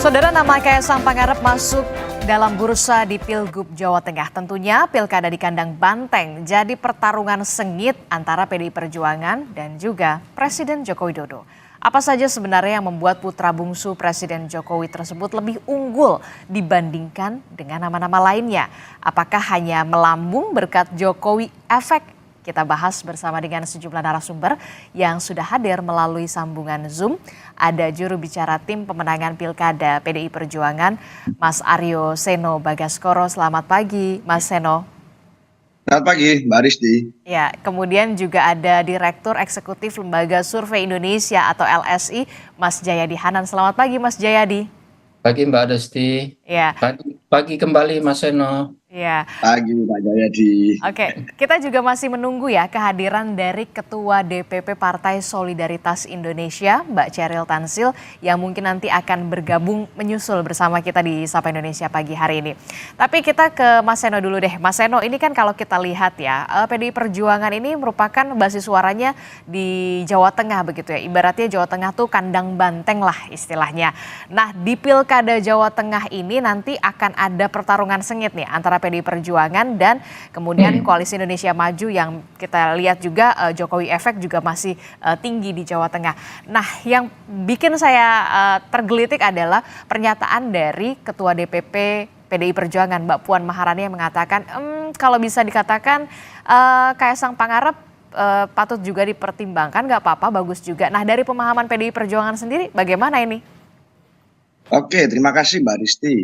Saudara, nama Kaisang Pangarep masuk dalam bursa di Pilgub Jawa Tengah. Tentunya pilkada di kandang Banteng jadi pertarungan sengit antara PDI Perjuangan dan juga Presiden Joko Widodo. Apa saja sebenarnya yang membuat putra bungsu Presiden Jokowi tersebut lebih unggul dibandingkan dengan nama-nama lainnya? Apakah hanya melambung berkat Jokowi efek? Kita bahas bersama dengan sejumlah narasumber yang sudah hadir melalui sambungan Zoom. Ada juru bicara tim pemenangan Pilkada PDI Perjuangan, Mas Aryo Seno Bagaskoro. Selamat pagi, Mas Seno. Selamat pagi, Mbak Risti. Ya, kemudian juga ada Direktur Eksekutif Lembaga Survei Indonesia atau LSI, Mas Jayadi Hanan. Selamat pagi, Mas Jayadi. Pagi Mbak Desti. Ya. Pagi kembali Mas Seno. Ya. Pagi Pak Jayadi. Oke, kita juga masih menunggu ya kehadiran dari Ketua DPP Partai Solidaritas Indonesia, Mbak Ceril Tansil, yang mungkin nanti akan bergabung menyusul bersama kita di Sapa Indonesia pagi hari ini. Tapi kita ke Mas Seno dulu deh. Mas Seno, ini kan kalau kita lihat ya, PDI Perjuangan ini merupakan basis suaranya di Jawa Tengah begitu ya. Ibaratnya Jawa Tengah tuh kandang banteng lah istilahnya. Nah, di Pilkada Jawa Tengah ini nanti akan ada pertarungan sengit nih antara PDI Perjuangan dan kemudian Koalisi Indonesia Maju yang kita lihat juga Jokowi efek juga masih tinggi di Jawa Tengah. Nah, yang bikin saya tergelitik adalah pernyataan dari Ketua DPP PDI Perjuangan Mbak Puan Maharani yang mengatakan kalau bisa dikatakan Kaisang Pangarep patut juga dipertimbangkan, nggak apa-apa, bagus juga. Nah, dari pemahaman PDI Perjuangan sendiri bagaimana ini? Oke, terima kasih Mbak Risti.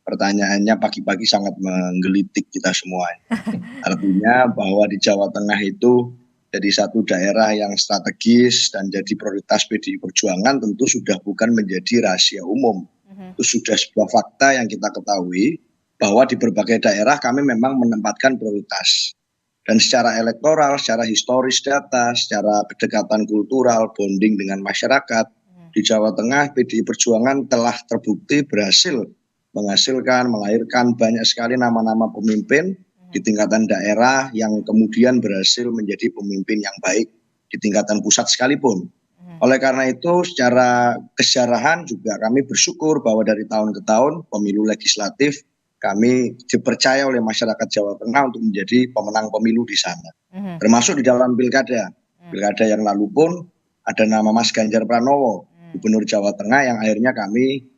Pertanyaannya pagi-pagi sangat menggelitik kita semua. Artinya bahwa di Jawa Tengah itu jadi satu daerah yang strategis dan jadi prioritas PDI Perjuangan tentu sudah bukan menjadi rahasia umum. Itu sudah sebuah fakta yang kita ketahui bahwa di berbagai daerah kami memang menempatkan prioritas. Dan secara elektoral, secara historis data, secara kedekatan kultural, bonding dengan masyarakat, di Jawa Tengah PDI Perjuangan telah terbukti berhasil menghasilkan, melahirkan banyak sekali nama-nama pemimpin di tingkatan daerah yang kemudian berhasil menjadi pemimpin yang baik di tingkatan pusat sekalipun. Oleh karena itu secara kesejarahan juga kami bersyukur bahwa dari tahun ke tahun pemilu legislatif kami dipercaya oleh masyarakat Jawa Tengah untuk menjadi pemenang pemilu di sana. Termasuk di dalam pilkada. Pilkada yang lalu pun ada nama Mas Ganjar Pranowo, Gubernur Jawa Tengah, yang akhirnya kami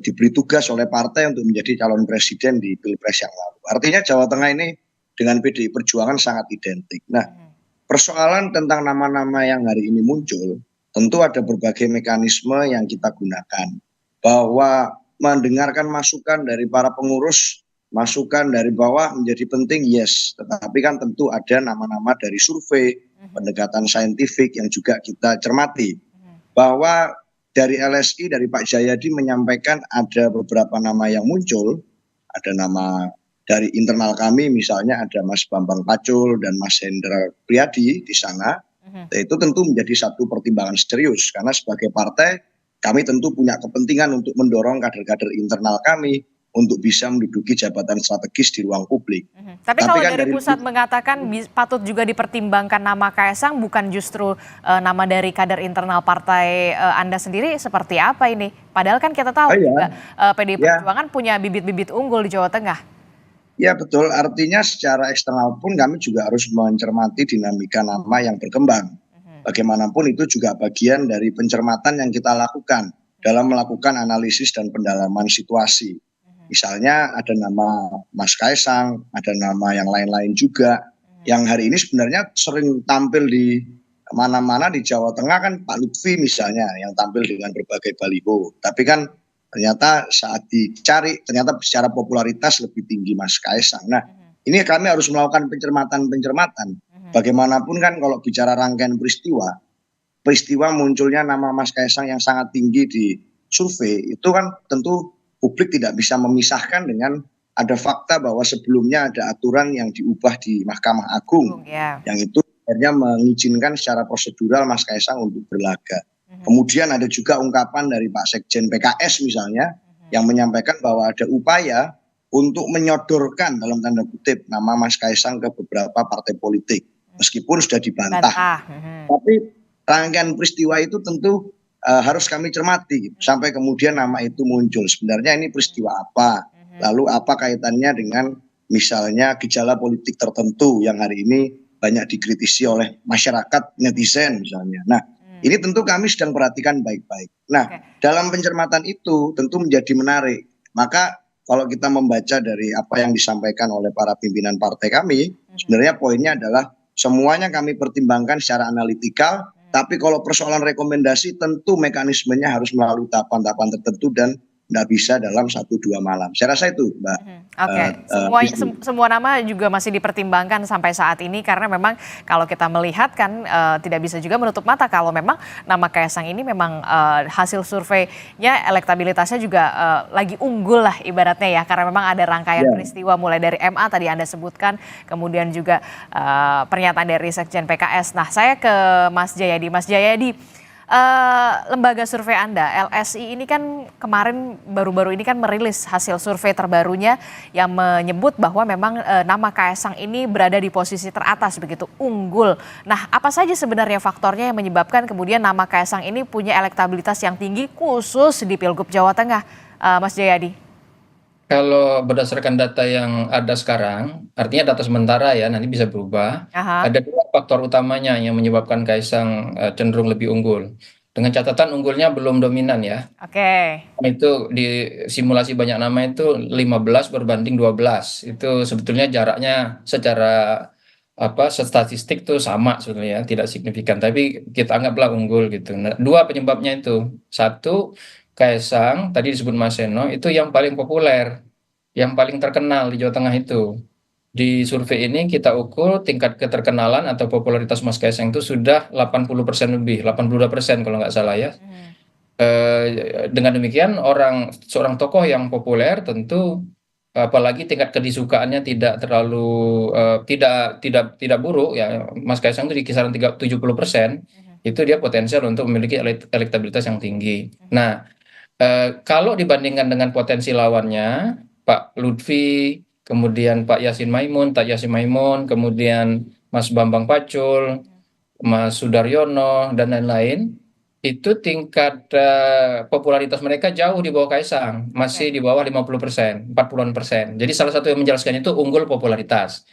diberi tugas oleh partai untuk menjadi calon presiden di Pilpres yang lalu. Artinya Jawa Tengah ini dengan PDI Perjuangan sangat identik. Nah, persoalan tentang nama-nama yang hari ini muncul, tentu ada berbagai mekanisme yang kita gunakan. Bahwa mendengarkan masukan dari para pengurus, masukan dari bawah menjadi penting, yes. Tetapi kan tentu ada nama-nama dari survei, pendekatan saintifik yang juga kita cermati. Bahwa dari LSI, dari Pak Jayadi menyampaikan ada beberapa nama yang muncul. Ada nama dari internal kami, misalnya ada Mas Bambang Pacul dan Mas Hendra Priyadi di sana. Itu tentu menjadi satu pertimbangan serius. Karena sebagai partai, kami tentu punya kepentingan untuk mendorong kader-kader internal kami untuk bisa menduduki jabatan strategis di ruang publik. Tapi kalau kan dari pusat mengatakan patut juga dipertimbangkan nama Kaisang, bukan justru nama dari kader internal partai Anda sendiri, seperti apa ini? Padahal kan kita tahu juga PDI Perjuangan punya bibit-bibit unggul di Jawa Tengah. Ya betul, artinya secara eksternal pun kami juga harus mencermati dinamika nama yang berkembang. Bagaimanapun itu juga bagian dari pencermatan yang kita lakukan dalam melakukan analisis dan pendalaman situasi. Misalnya ada nama Mas Kaisang, ada nama yang lain-lain juga, yang hari ini sebenarnya sering tampil di mana-mana di Jawa Tengah kan Pak Lutfi misalnya, yang tampil dengan berbagai baliho. Tapi kan ternyata saat dicari, ternyata secara popularitas lebih tinggi Mas Kaisang. Nah, ini kami harus melakukan pencermatan-pencermatan. Bagaimanapun kan kalau bicara rangkaian peristiwa munculnya nama Mas Kaisang yang sangat tinggi di survei, itu kan tentu publik tidak bisa memisahkan dengan ada fakta bahwa sebelumnya ada aturan yang diubah di Mahkamah Agung, yang itu akhirnya mengizinkan secara prosedural Mas Kaisang untuk berlaga. Kemudian ada juga ungkapan dari Pak Sekjen PKS misalnya, yang menyampaikan bahwa ada upaya untuk menyodorkan dalam tanda kutip nama Mas Kaisang ke beberapa partai politik, meskipun sudah dibantah. Tapi rangkaian peristiwa itu tentu harus kami cermati gitu, sampai kemudian nama itu muncul. Sebenarnya ini peristiwa apa? Lalu apa kaitannya dengan misalnya gejala politik tertentu yang hari ini banyak dikritisi oleh masyarakat netizen misalnya. Nah, ini tentu kami sedang perhatikan baik-baik. Nah, dalam pencermatan itu tentu menjadi menarik. Maka kalau kita membaca dari apa yang disampaikan oleh para pimpinan partai kami, sebenarnya poinnya adalah semuanya kami pertimbangkan secara analitikal, tapi kalau persoalan rekomendasi tentu mekanismenya harus melalui tahapan-tahapan tertentu dan nggak bisa dalam 1-2 malam. Saya rasa itu, Mbak. Oke, semua nama juga masih dipertimbangkan sampai saat ini karena memang kalau kita melihat kan tidak bisa juga menutup mata kalau memang nama Kaisang ini memang hasil surveinya elektabilitasnya juga lagi unggul lah ibaratnya ya karena memang ada rangkaian peristiwa mulai dari MA tadi Anda sebutkan kemudian juga pernyataan dari Sekjen PKS. Nah, saya ke Mas Jayadi. Mas Jayadi, lembaga survei Anda, LSI ini kan kemarin baru-baru ini kan merilis hasil survei terbarunya yang menyebut bahwa memang nama Kaisang ini berada di posisi teratas begitu, unggul. Nah, apa saja sebenarnya faktornya yang menyebabkan kemudian nama Kaisang ini punya elektabilitas yang tinggi khusus di Pilgub Jawa Tengah, Mas Jayadi? Kalau berdasarkan data yang ada sekarang, artinya data sementara ya, nanti bisa berubah. Ada dua faktor utamanya yang menyebabkan Kaisang cenderung lebih unggul. Dengan catatan unggulnya belum dominan ya. Oke. Itu di simulasi banyak nama itu 15 berbanding 12. Itu sebetulnya jaraknya secara statistik tuh sama sebetulnya, tidak signifikan. Tapi kita anggaplah unggul gitu. Nah, dua penyebabnya itu. Satu, Kaisang, tadi disebut Mas Seno, itu yang paling populer, yang paling terkenal di Jawa Tengah itu. Di survei ini kita ukur tingkat keterkenalan atau popularitas Mas Kaisang itu sudah 80% lebih, 82% kalau nggak salah ya. Dengan demikian seorang tokoh yang populer tentu apalagi tingkat kedisukaannya tidak terlalu tidak buruk ya, Mas Kaisang itu di kisaran 70%, itu dia potensial untuk memiliki elektabilitas yang tinggi. Nah, kalau dibandingkan dengan potensi lawannya, Pak Lutfi, kemudian Pak Yassin Maimun, kemudian Mas Bambang Pacul, Mas Sudaryono, dan lain-lain, itu tingkat popularitas mereka jauh di bawah Kaisang, masih di bawah 50%, 40-an%. Jadi salah satu yang menjelaskan itu unggul popularitas.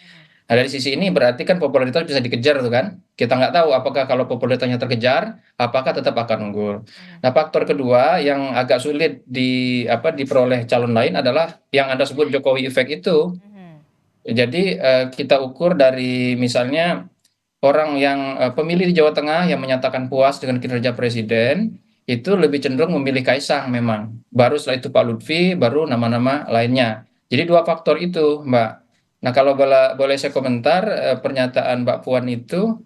Nah, dari sisi ini berarti kan popularitas bisa dikejar tuh kan. Kita nggak tahu apakah kalau popularitasnya terkejar, apakah tetap akan unggul. Nah, faktor kedua yang agak sulit diperoleh calon lain adalah yang Anda sebut Jokowi Effect itu. Jadi kita ukur dari misalnya orang yang pemilih di Jawa Tengah yang menyatakan puas dengan kinerja presiden, itu lebih cenderung memilih Kaisang memang. Baru setelah itu Pak Lutfi, baru nama-nama lainnya. Jadi dua faktor itu, Mbak. Nah, kalau boleh saya komentar pernyataan Mbak Puan itu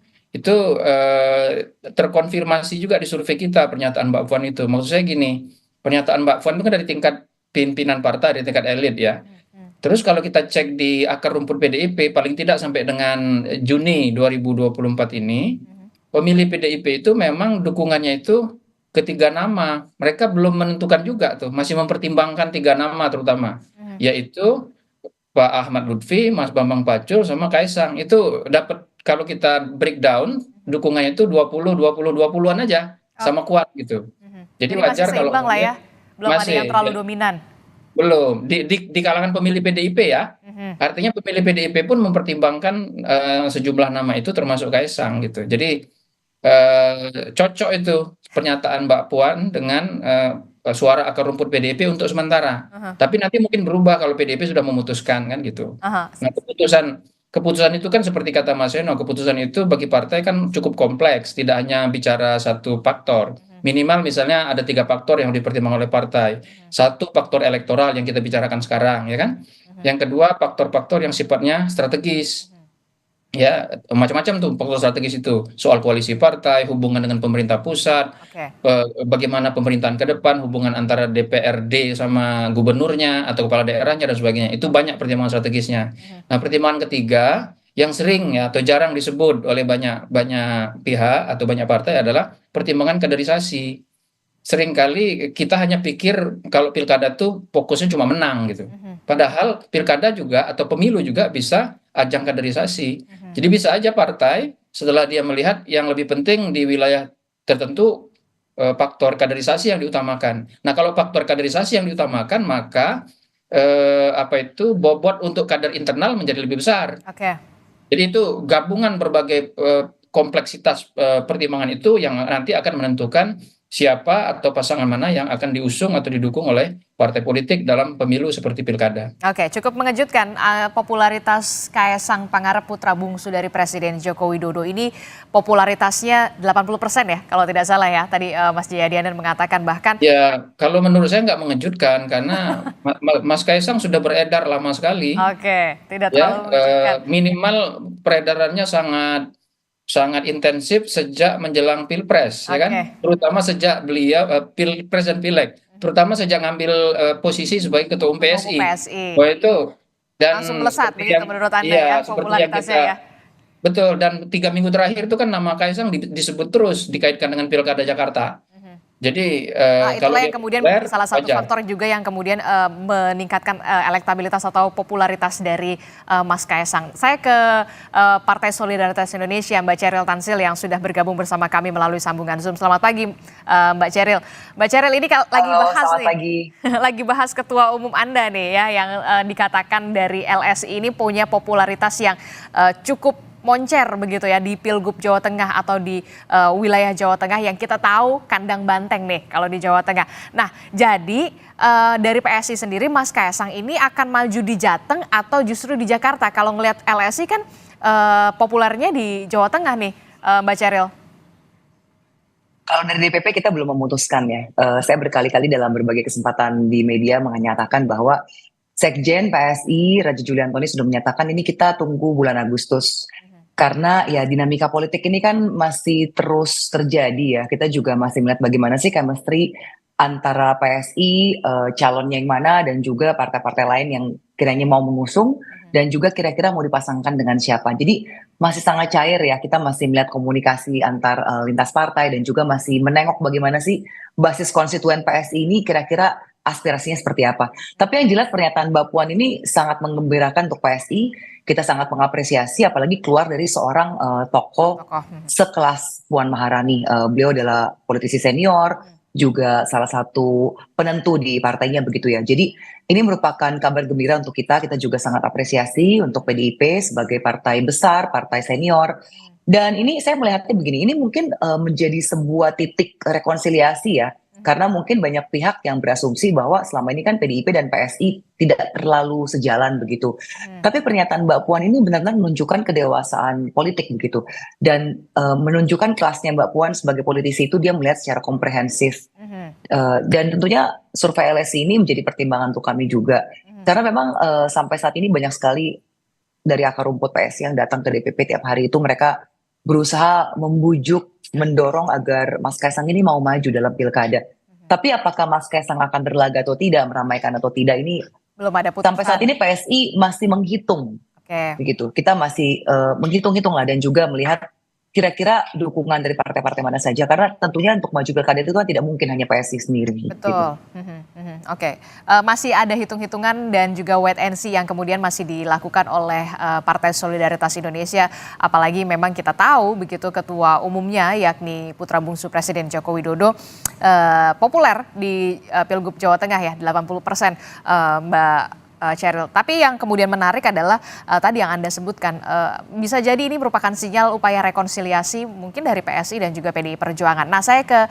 terkonfirmasi juga di survei kita pernyataan Mbak Puan itu. Maksud saya gini, pernyataan Mbak Puan itu kan dari tingkat pimpinan partai, dari tingkat elit ya. Terus kalau kita cek di akar rumput PDIP, paling tidak sampai dengan Juni 2024 ini, pemilih PDIP itu memang dukungannya itu ketiga nama. Mereka belum menentukan juga tuh, masih mempertimbangkan 3 nama terutama, yaitu Pak Ahmad Lutfi, Mas Bambang Pacul, sama Kaisang. Itu dapat, kalau kita breakdown, dukungannya itu 20-20-20-an aja, sama kuat gitu. Jadi wajar masih kalau seimbang lah ya, belum ada yang terlalu dominan. Belum, di kalangan pemilih PDIP ya. Artinya pemilih PDIP pun mempertimbangkan sejumlah nama itu termasuk Kaisang gitu. Jadi cocok itu pernyataan Mbak Puan dengan suara akar rumput PDIP untuk sementara. Tapi nanti mungkin berubah kalau PDIP sudah memutuskan kan gitu. Nah, keputusan itu kan seperti kata Mas Seno, keputusan itu bagi partai kan cukup kompleks, tidak hanya bicara satu faktor. Minimal misalnya ada 3 faktor yang dipertimbangkan oleh partai. Satu, faktor elektoral yang kita bicarakan sekarang, ya kan? Yang kedua, faktor-faktor yang sifatnya strategis. Ya, macam-macam tuh faktor strategis itu. Soal koalisi partai, hubungan dengan pemerintah pusat, bagaimana pemerintahan ke depan, hubungan antara DPRD sama gubernurnya atau kepala daerahnya dan sebagainya. Itu banyak pertimbangan strategisnya. Nah, pertimbangan ketiga yang sering ya atau jarang disebut oleh banyak pihak atau banyak partai adalah pertimbangan kaderisasi. Seringkali kita hanya pikir kalau pilkada tuh fokusnya cuma menang gitu. Padahal pilkada juga atau pemilu juga bisa ajang kaderisasi. Jadi bisa aja partai setelah dia melihat yang lebih penting di wilayah tertentu faktor kaderisasi yang diutamakan. Nah, kalau faktor kaderisasi yang diutamakan, maka bobot untuk kader internal menjadi lebih besar. Oke. Jadi itu gabungan berbagai kompleksitas pertimbangan itu yang nanti akan menentukan siapa atau pasangan mana yang akan diusung atau didukung oleh partai politik dalam pemilu seperti pilkada. Oke, cukup mengejutkan popularitas Kaesang Pangarep putra bungsu dari Presiden Joko Widodo ini popularitasnya 80% ya kalau tidak salah ya. Tadi Mas Jayadian mengatakan bahkan Ya, kalau menurut saya nggak mengejutkan karena Mas Kaisang sudah beredar lama sekali, oke, tidak ya terlalu mengejutkan. minimal peredarannya sangat sangat intensif sejak menjelang pilpres, ya kan? Oke. Terutama sejak beliau pilpres dan pileg, terutama sejak ngambil posisi sebagai ketua umum Ketua Umum PSI. PSI. Wah itu dan Langsung melesat seperti begitu yang menurut Anda ya iya seperti yang popularitasnya kita ya. betul dan 3 minggu terakhir itu kan nama Kaisang disebut terus dikaitkan dengan pilkada Jakarta. Mhm. Jadi kalau Itulah yang dia kemudian populer menjadi salah satu wajar. faktor juga yang kemudian meningkatkan elektabilitas atau popularitas dari Mas Kaesang. Saya ke Partai Solidaritas Indonesia, Mbak Ceril Tansil yang sudah bergabung bersama kami melalui sambungan Zoom. Selamat pagi, Mbak Ceril. Mbak Ceril ini lagi Halo, bahas selamat nih, pagi. lagi bahas ketua umum Anda nih ya, yang dikatakan dari LSI ini punya popularitas yang cukup moncer begitu ya di Pilgub Jawa Tengah atau di wilayah Jawa Tengah yang kita tahu kandang banteng nih kalau di Jawa Tengah. Nah, jadi dari PSI sendiri Mas Kaesang ini akan maju di Jateng atau justru di Jakarta? Kalau ngelihat LSI kan populernya di Jawa Tengah nih, Mbak Ceril. Kalau dari DPP kita belum memutuskan ya. Saya berkali-kali dalam berbagai kesempatan di media menyatakan bahwa Sekjen PSI Raja Juliantoni sudah menyatakan ini kita tunggu bulan Agustus. Karena ya dinamika politik ini kan masih terus terjadi ya. Kita juga masih melihat bagaimana sih chemistry antara PSI, calonnya yang mana dan juga partai-partai lain yang kiranya mau mengusung dan juga kira-kira mau dipasangkan dengan siapa. Jadi masih sangat cair ya. Kita masih melihat komunikasi antar lintas partai dan juga masih menengok bagaimana sih basis konstituen PSI ini kira-kira aspirasinya seperti apa. Tapi yang jelas pernyataan Mbak Puan ini sangat menggembirakan untuk PSI. Kita sangat mengapresiasi apalagi keluar dari seorang tokoh sekelas Puan Maharani. Beliau adalah politisi senior, juga salah satu penentu di partainya begitu ya. Jadi ini merupakan kabar gembira untuk kita. Kita juga sangat apresiasi untuk PDIP sebagai partai besar, partai senior. Dan ini saya melihatnya begini, ini mungkin menjadi sebuah titik rekonsiliasi ya. Karena mungkin banyak pihak yang berasumsi bahwa selama ini kan PDIP dan PSI tidak terlalu sejalan begitu. Tapi pernyataan Mbak Puan ini benar-benar menunjukkan kedewasaan politik begitu. Dan menunjukkan kelasnya Mbak Puan sebagai politisi itu dia melihat secara komprehensif. Dan tentunya survei LSI ini menjadi pertimbangan untuk kami juga. Karena memang sampai saat ini banyak sekali dari akar rumput PSI yang datang ke DPP tiap hari itu mereka berusaha membujuk, mendorong agar Mas Kaesang ini mau maju dalam pilkada. Tapi apakah Mas Kaesang akan berlaga atau tidak, meramaikan atau tidak, ini belum ada putusan. sampai saat ini PSI masih menghitung. Oke. Begitu. Kita masih menghitung-hitung lah dan juga melihat kira-kira dukungan dari partai-partai mana saja. Karena tentunya untuk maju pilkada itu kan tidak mungkin hanya PSI sendiri. Betul. Gitu. Oke. Masih ada hitung-hitungan dan juga wait and see yang kemudian masih dilakukan oleh Partai Solidaritas Indonesia. Apalagi memang kita tahu begitu ketua umumnya yakni putra bungsu Presiden Joko Widodo populer di Pilgub Jawa Tengah ya 80%, Mbak Ceril. Tapi yang kemudian menarik adalah tadi yang Anda sebutkan, bisa jadi ini merupakan sinyal upaya rekonsiliasi mungkin dari PSI dan juga PDI Perjuangan. Nah, saya ke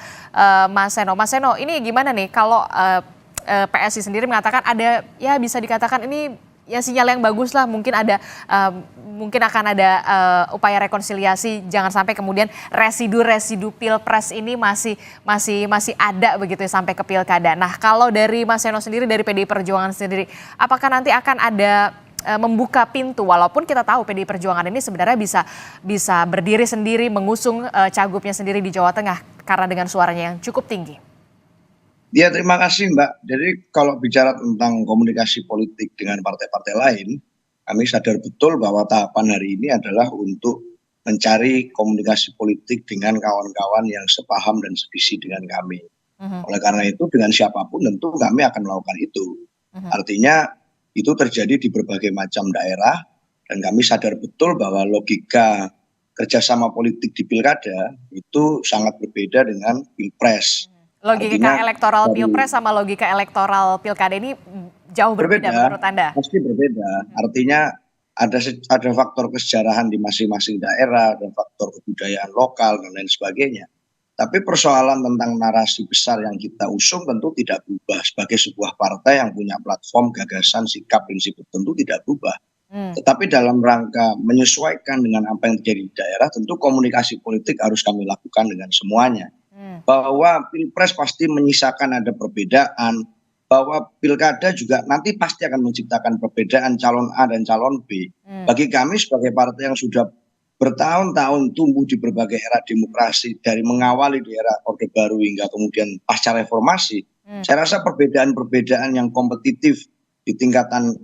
Mas Seno. Mas Seno, ini gimana nih kalau PSI sendiri mengatakan ada, ya bisa dikatakan ini ya sinyal yang bagus lah, mungkin akan ada upaya rekonsiliasi, jangan sampai kemudian residu pilpres ini masih ada begitu ya sampai ke pilkada. Nah, kalau dari Mas Seno sendiri, dari PDI Perjuangan sendiri, apakah nanti akan ada membuka pintu, walaupun kita tahu PDI Perjuangan ini sebenarnya bisa berdiri sendiri, mengusung cagupnya sendiri di Jawa Tengah karena dengan suaranya yang cukup tinggi. Ya, terima kasih Mbak. Jadi kalau bicara tentang komunikasi politik dengan partai-partai lain, kami sadar betul bahwa tahapan hari ini adalah untuk mencari komunikasi politik dengan kawan-kawan yang sepaham dan sevisi dengan kami. Oleh karena itu dengan siapapun tentu kami akan melakukan itu. Artinya itu terjadi di berbagai macam daerah dan kami sadar betul bahwa logika kerjasama politik di pilkada itu sangat berbeda dengan pilpres. Logika Artinya elektoral dari pilpres sama logika elektoral pilkada ini jauh berbeda berbeda, menurut Anda? pasti berbeda. Artinya ada faktor kesejarahan di masing-masing daerah, ada faktor kebudayaan lokal dan lain sebagainya. Tapi persoalan tentang narasi besar yang kita usung tentu tidak berubah. Sebagai sebuah partai yang punya platform, gagasan, sikap, prinsip tentu tidak berubah. Tetapi dalam rangka menyesuaikan dengan apa yang terjadi di daerah, tentu komunikasi politik harus kami lakukan dengan semuanya. Bahwa pilpres pasti menyisakan ada perbedaan, bahwa pilkada juga nanti pasti akan menciptakan perbedaan calon A dan calon B. Bagi kami sebagai partai yang sudah bertahun-tahun tumbuh di berbagai era demokrasi, dari mengawali di era Orde Baru hingga kemudian pasca reformasi, saya rasa perbedaan-perbedaan yang kompetitif di tingkatan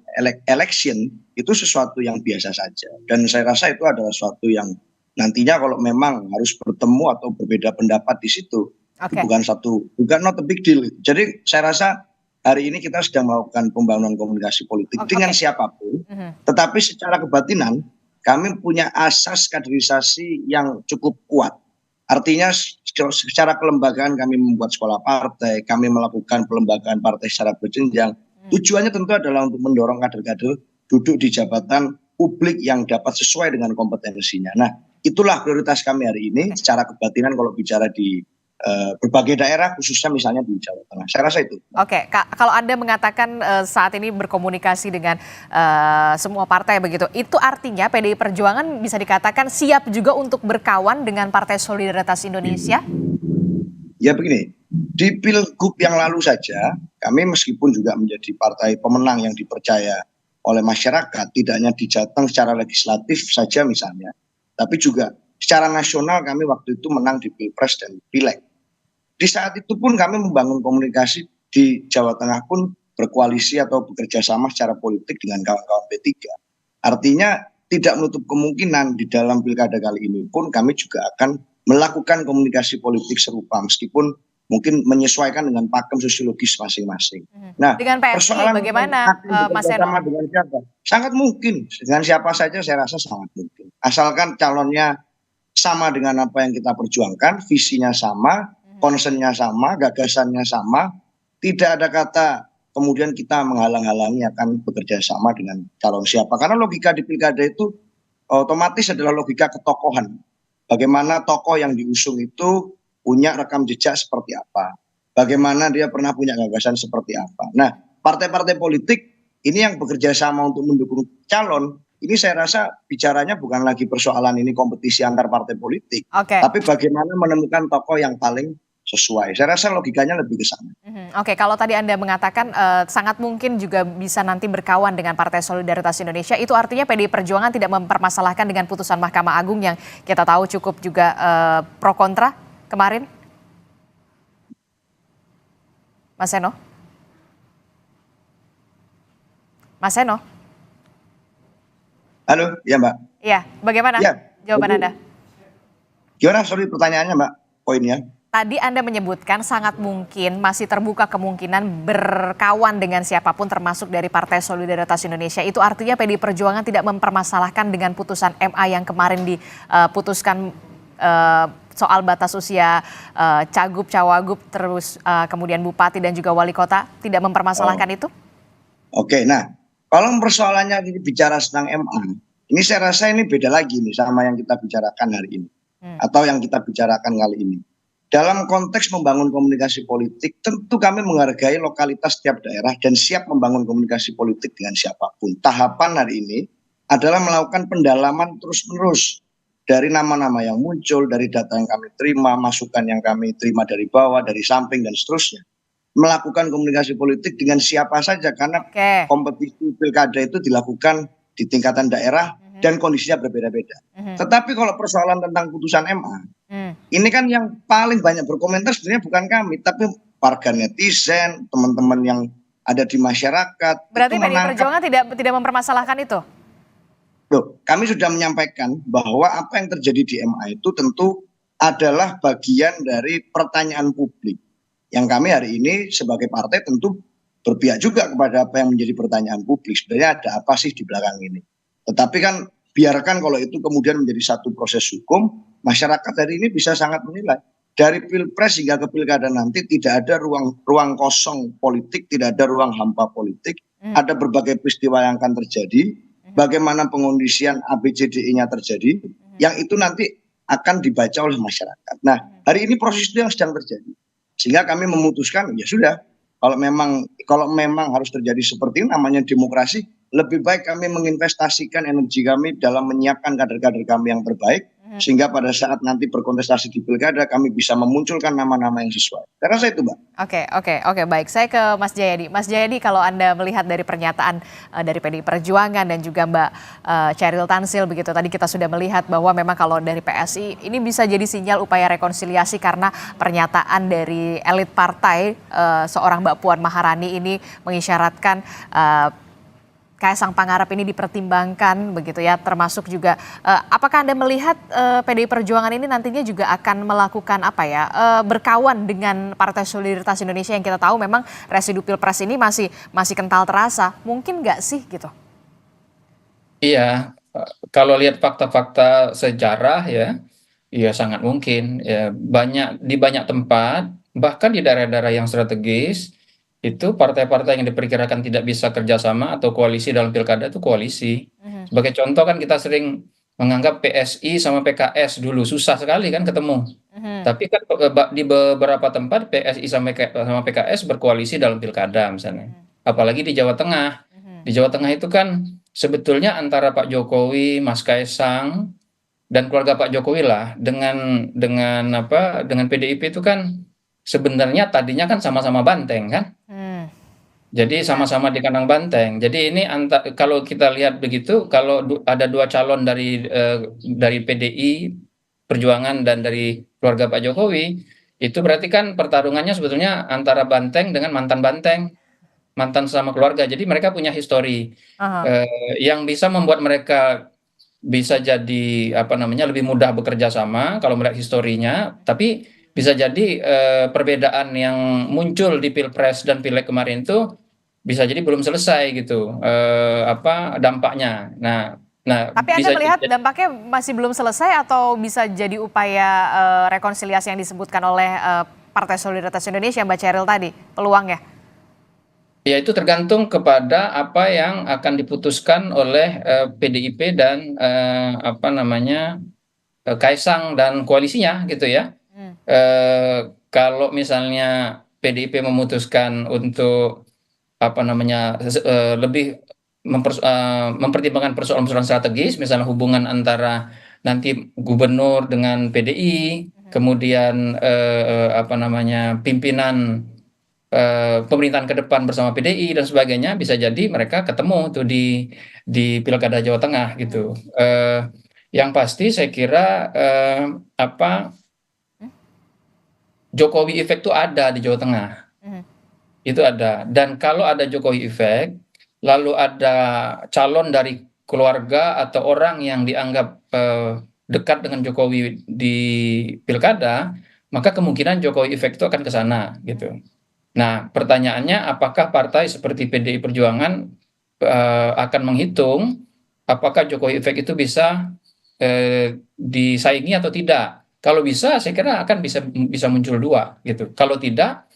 election itu sesuatu yang biasa saja. Dan saya rasa itu adalah sesuatu yang nantinya kalau memang harus bertemu atau berbeda pendapat di situ, itu bukan not a big deal. Jadi saya rasa hari ini kita sedang melakukan pembangunan komunikasi politik dengan siapapun, tetapi secara kebatinan kami punya asas kaderisasi yang cukup kuat. Artinya secara kelembagaan kami membuat sekolah partai, kami melakukan pelembagaan partai secara berjenjang. Tujuannya tentu adalah untuk mendorong kader-kader duduk di jabatan publik yang dapat sesuai dengan kompetensinya. Nah, itulah prioritas kami hari ini secara kebatinan kalau bicara di berbagai daerah, khususnya misalnya di Jawa Tengah. Saya rasa itu. Oke, kalau Anda mengatakan saat ini berkomunikasi dengan semua partai begitu, itu artinya PDI Perjuangan bisa dikatakan siap juga untuk berkawan dengan Partai Solidaritas Indonesia? Ya begini, di Pilgub yang lalu saja, kami meskipun juga menjadi partai pemenang yang dipercaya oleh masyarakat, tidak hanya di Jateng secara legislatif saja misalnya, tapi juga secara nasional kami waktu itu menang di Pilpres dan Pileg. Di saat itu pun kami membangun komunikasi di Jawa Tengah pun berkoalisi atau bekerja sama secara politik dengan kawan-kawan P3. Artinya tidak menutup kemungkinan di dalam pilkada kali ini pun kami juga akan melakukan komunikasi politik serupa meskipun mungkin menyesuaikan dengan pakem sosiologis masing-masing. Nah, dengan PSI bagaimana Mas Seno? Dengan siapa? Sangat mungkin, dengan siapa saja saya rasa sangat mungkin. Asalkan calonnya sama dengan apa yang kita perjuangkan, visinya sama, concernnya sama, gagasannya sama, tidak ada kata kemudian kita menghalang-halangi akan bekerja sama dengan calon siapa. Karena logika di pilkada itu otomatis adalah logika ketokohan. Bagaimana tokoh yang diusung itu punya rekam jejak seperti apa. Bagaimana dia pernah punya gagasan seperti apa. Nah, partai-partai politik ini yang bekerja sama untuk mendukung calon, ini saya rasa bicaranya bukan lagi persoalan ini kompetisi antar partai politik. Tapi bagaimana menemukan tokoh yang paling sesuai. Saya rasa logikanya lebih ke sana. Oke, kalau tadi Anda mengatakan sangat mungkin juga bisa nanti berkawan dengan Partai Solidaritas Indonesia, itu artinya PDI Perjuangan tidak mempermasalahkan dengan putusan Mahkamah Agung yang kita tahu cukup juga pro kontra kemarin? Mas Seno? Mas Seno? Halo, ya Mbak. Iya, bagaimana jawaban Anda? Gimana, sorry pertanyaannya Mbak, poinnya? Tadi Anda menyebutkan sangat mungkin masih terbuka kemungkinan berkawan dengan siapapun termasuk dari Partai Solidaritas Indonesia. Itu artinya PDI Perjuangan tidak mempermasalahkan dengan putusan MA yang kemarin diputuskan soal batas usia cagup, cawagup, terus kemudian bupati dan juga wali kota, tidak mempermasalahkan itu? Oke, nah kalau persoalannya ini bicara tentang MA, ini saya rasa ini beda lagi nih sama yang kita bicarakan hari ini. Atau yang kita bicarakan kali ini. Dalam konteks membangun komunikasi politik, tentu kami menghargai lokalitas setiap daerah dan siap membangun komunikasi politik dengan siapapun. Tahapan hari ini adalah melakukan pendalaman terus-menerus dari nama-nama yang muncul, dari data yang kami terima, masukan yang kami terima dari bawah, dari samping, dan seterusnya. Melakukan komunikasi politik dengan siapa saja, karena kompetisi pilkada itu dilakukan di tingkatan daerah dan kondisinya berbeda-beda. Tetapi kalau persoalan tentang putusan MA, ini kan yang paling banyak berkomentar sebenarnya bukan kami, tapi warga netizen, teman-teman yang ada di masyarakat. Berarti PDI Perjuangan tidak mempermasalahkan itu? Loh, kami sudah menyampaikan bahwa apa yang terjadi di MA itu tentu adalah bagian dari pertanyaan publik. Yang kami hari ini sebagai partai tentu berpihak juga kepada apa yang menjadi pertanyaan publik. Sebenarnya ada apa sih di belakang ini? Tetapi kan biarkan kalau itu kemudian menjadi satu proses hukum, masyarakat hari ini bisa sangat menilai. Dari pilpres hingga ke pilkada nanti tidak ada ruang kosong politik, tidak ada ruang hampa politik. Ada berbagai peristiwa yang akan terjadi, bagaimana pengondisian ABCDE-nya terjadi, yang itu nanti akan dibaca oleh masyarakat. Nah, hari ini proses itu yang sedang terjadi. Sehingga kami memutuskan, ya sudah, kalau memang harus terjadi seperti ini, namanya demokrasi, lebih baik kami menginvestasikan energi kami dalam menyiapkan kader-kader kami yang terbaik, sehingga pada saat nanti berkontestasi di pilkada kami bisa memunculkan nama-nama yang sesuai. Saya rasa itu, Mbak. Oke, baik. Saya ke Mas Jayadi. Mas Jayadi, kalau Anda melihat dari pernyataan dari PDI Perjuangan dan juga Mbak Chairil Tansil begitu, tadi kita sudah melihat bahwa memang kalau dari PSI ini bisa jadi sinyal upaya rekonsiliasi karena pernyataan dari elit partai seorang Mbak Puan Maharani ini mengisyaratkan Kaisang Pangarep ini dipertimbangkan begitu ya, termasuk juga apakah Anda melihat PDI Perjuangan ini nantinya juga akan melakukan berkawan dengan Partai Solidaritas Indonesia yang kita tahu memang residu pilpres ini masih kental terasa, mungkin nggak sih gitu? Iya, kalau lihat fakta-fakta sejarah ya sangat mungkin. Ya, di banyak tempat, bahkan di daerah-daerah yang strategis, itu partai-partai yang diperkirakan tidak bisa kerjasama atau koalisi dalam pilkada itu koalisi. Sebagai contoh kan kita sering menganggap PSI sama PKS dulu susah sekali kan ketemu. Tapi kan di beberapa tempat PSI sama PKS berkoalisi dalam pilkada misalnya. Apalagi di Jawa Tengah. Di Jawa Tengah itu kan sebetulnya antara Pak Jokowi, Mas Kaisang dan keluarga Pak Jokowi lah dengan PDIP itu kan sebenarnya tadinya kan sama-sama banteng kan. Jadi sama-sama di kandang banteng. Jadi ini kalau kita lihat begitu, kalau ada dua calon dari PDI Perjuangan dan dari keluarga Pak Jokowi, itu berarti kan pertarungannya sebetulnya antara banteng dengan mantan banteng, mantan sama keluarga. Jadi mereka punya histori yang bisa membuat mereka bisa jadi lebih mudah bekerja sama kalau melihat historinya. Tapi bisa jadi perbedaan yang muncul di Pilpres dan Pileg kemarin itu bisa jadi belum selesai gitu dampaknya. Nah, tapi Anda melihat dampaknya masih belum selesai atau bisa jadi upaya rekonsiliasi yang disebutkan oleh Partai Solidaritas Indonesia, Mbak Chairil tadi, peluangnya? Ya itu tergantung kepada apa yang akan diputuskan oleh PDIP dan Kaisang dan koalisinya gitu ya. Kalau misalnya PDIP memutuskan untuk lebih mempertimbangkan persoalan-persoalan strategis, misalnya hubungan antara nanti gubernur dengan PDI, kemudian pimpinan pemerintahan ke depan bersama PDI dan sebagainya, bisa jadi mereka ketemu tuh di Pilkada Jawa Tengah gitu. Yang pasti saya kira Jokowi efek itu ada di Jawa Tengah. Itu ada. Dan kalau ada Jokowi efek, lalu ada calon dari keluarga atau orang yang dianggap dekat dengan Jokowi di pilkada, maka kemungkinan Jokowi efek itu akan ke sana gitu. Nah, pertanyaannya apakah partai seperti PDI Perjuangan akan menghitung apakah Jokowi efek itu bisa disaingi atau tidak? Kalau bisa, saya kira akan bisa muncul dua gitu. Kalau tidak,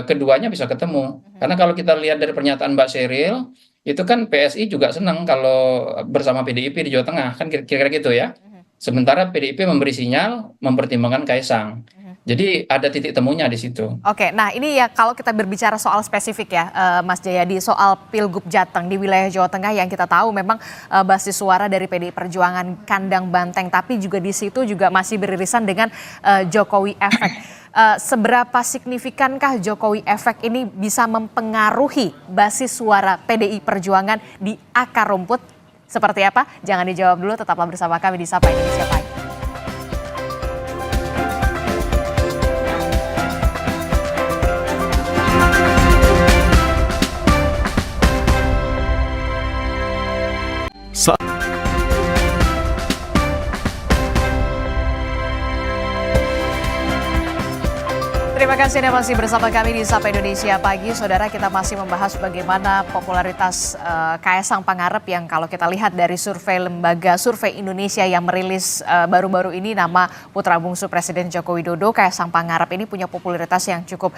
keduanya bisa ketemu. Karena kalau kita lihat dari pernyataan Mbak Chairil, itu kan PSI juga senang kalau bersama PDIP di Jawa Tengah, kan kira-kira gitu ya. Sementara PDIP memberi sinyal mempertimbangkan Kaisang. Jadi ada titik temunya di situ. Oke, nah ini ya kalau kita berbicara soal spesifik ya, Mas Jayadi, soal Pilgub Jateng di wilayah Jawa Tengah yang kita tahu memang basis suara dari PDI Perjuangan kandang banteng, tapi juga di situ juga masih beririsan dengan Jokowi efek. Seberapa signifikankah Jokowi efek ini bisa mempengaruhi basis suara PDI Perjuangan di akar rumput? Seperti apa? Jangan dijawab dulu, tetaplah bersama kami di Sapa Indonesia Pagi. terima kasih Anda masih bersama kami di Sapa Indonesia Pagi. Saudara, kita masih membahas bagaimana popularitas Kaesang Pangarep yang kalau kita lihat dari survei lembaga survei Indonesia yang merilis baru-baru ini nama putra bungsu Presiden Joko Widodo, Kaesang Pangarep ini punya popularitas yang cukup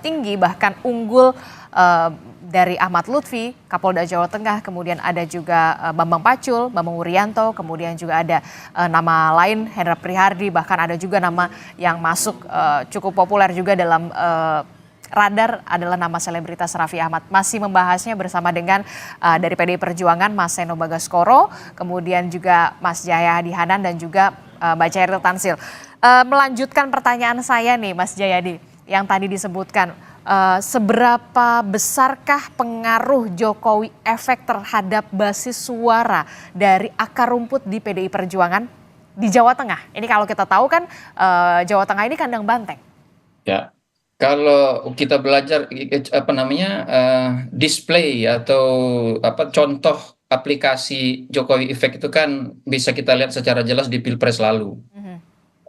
tinggi, bahkan unggul dari Ahmad Lutfi, Kapolda Jawa Tengah, kemudian ada juga Bambang Pacul, Bambang Wuryanto, kemudian juga ada nama lain Hendra Prihardi, bahkan ada juga nama yang masuk cukup populer juga dalam radar adalah nama selebritas Raffi Ahmad. Masih membahasnya bersama dengan dari PDI Perjuangan Mas Seno Bagaskoro, kemudian juga Mas Jayadi Hanan dan juga Mbak Chairil Tansil. Melanjutkan pertanyaan saya nih Mas Jayadi, yang tadi disebutkan. Seberapa besarkah pengaruh Jokowi efek terhadap basis suara dari akar rumput di PDI Perjuangan di Jawa Tengah? Ini kalau kita tahu kan Jawa Tengah ini kandang banteng. Ya, kalau kita belajar display atau contoh aplikasi Jokowi Effect itu kan bisa kita lihat secara jelas di Pilpres lalu.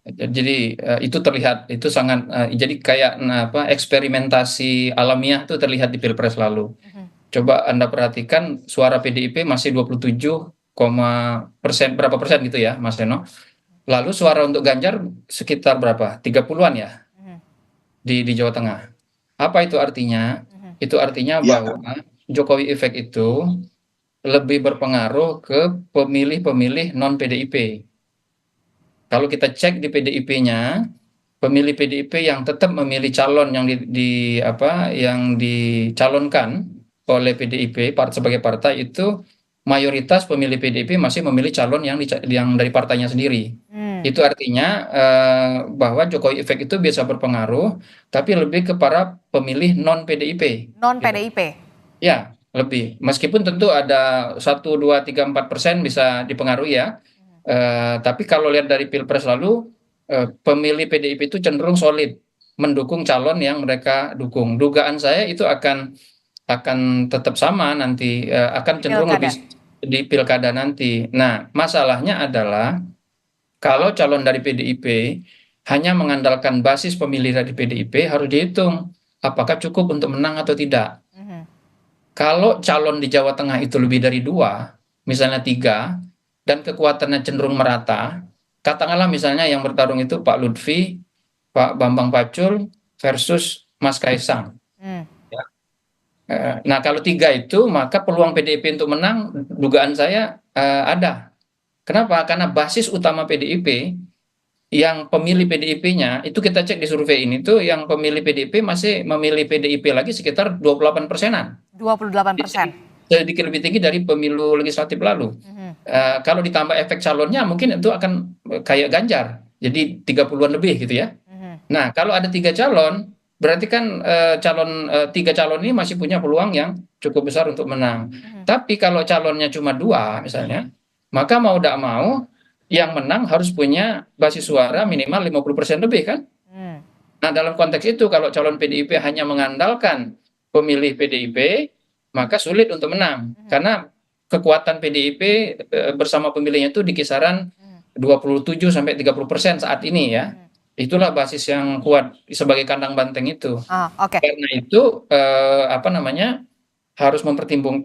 Jadi itu terlihat, itu sangat jadi kayak eksperimentasi alamiah itu terlihat di Pilpres lalu. Coba Anda perhatikan suara PDIP masih 27, berapa persen gitu ya Mas Seno. Lalu suara untuk Ganjar sekitar berapa? 30-an ya di Jawa Tengah. Apa itu artinya? Itu artinya bahwa Jokowi Effect itu lebih berpengaruh ke pemilih-pemilih non PDIP. Kalau kita cek di PDIP-nya, pemilih PDIP yang tetap memilih calon yang yang dicalonkan oleh PDIP sebagai partai itu mayoritas pemilih PDIP masih memilih calon yang dari partainya sendiri. Itu artinya bahwa Jokowi Effect itu bisa berpengaruh, tapi lebih kepada pemilih non PDIP. Non PDIP. Ya, lebih. Meskipun tentu ada 1, 2, 3, 4% bisa dipengaruhi ya. Tapi kalau lihat dari Pilpres lalu, pemilih PDIP itu cenderung solid mendukung calon yang mereka dukung. Dugaan saya itu akan tetap sama nanti, akan cenderung lebih di pilkada nanti. Nah, masalahnya adalah kalau calon dari PDIP hanya mengandalkan basis pemilih dari PDIP, harus dihitung apakah cukup untuk menang atau tidak. Kalau calon di Jawa Tengah itu lebih dari 2, misalnya 3, dan kekuatannya cenderung merata, katakanlah misalnya yang bertarung itu Pak Lutfi, Pak Bambang Pacul versus Mas Kaesang. Ya. Nah kalau 3 itu, maka peluang PDIP untuk menang, dugaan saya ada. Kenapa? Karena basis utama PDIP, yang pemilih PDIP-nya, itu kita cek di survei ini tuh, yang pemilih PDIP masih memilih PDIP lagi sekitar 28%-an. 28%. Sedikit lebih tinggi dari pemilu legislatif lalu. Kalau ditambah efek calonnya mungkin itu akan kayak Ganjar, jadi 30-an lebih gitu ya. Nah kalau ada 3 calon, berarti kan 3 calon ini masih punya peluang yang cukup besar untuk menang. Tapi kalau calonnya cuma 2 misalnya, maka mau tidak mau yang menang harus punya basis suara minimal 50% lebih kan. Nah dalam konteks itu kalau calon PDIP hanya mengandalkan pemilih PDIP, maka sulit untuk menang, karena kekuatan PDIP bersama pemilihnya itu di kisaran 27-30% saat ini ya. Itulah basis yang kuat sebagai kandang banteng itu. Karena itu harus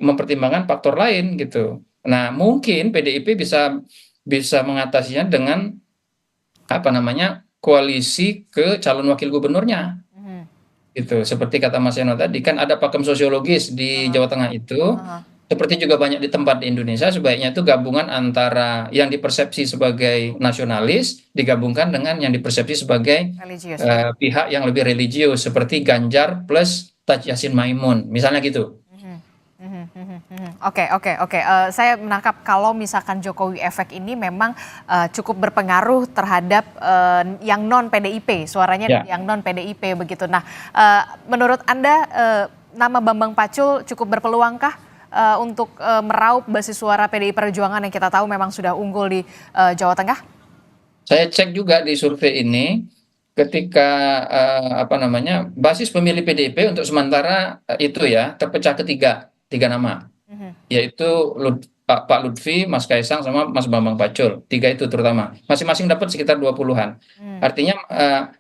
mempertimbangkan faktor lain gitu. Nah mungkin PDIP bisa mengatasinya dengan koalisi ke calon wakil gubernurnya. Gitu. Seperti kata Mas Seno tadi, kan ada pakem sosiologis di Jawa Tengah itu. Seperti juga banyak di tempat di Indonesia, sebaiknya itu gabungan antara yang dipersepsi sebagai nasionalis digabungkan dengan yang dipersepsi sebagai pihak yang lebih religius, seperti Ganjar plus Taj Yassin Maimun, misalnya gitu. Oke. Saya menangkap kalau misalkan Jokowi Effect ini memang cukup berpengaruh terhadap yang non PDIP, suaranya yang non PDIP begitu. Nah, menurut Anda nama Bambang Pacul cukup berpeluangkah untuk meraup basis suara PDI Perjuangan yang kita tahu memang sudah unggul di Jawa Tengah? Saya cek juga di survei ini, ketika basis pemilih PDIP untuk sementara itu ya terpecah ke tiga nama, yaitu Pak Lutfi, Mas Kaisang, sama Mas Bambang Pacul. 3 itu terutama. Masing-masing dapat sekitar 20-an. Artinya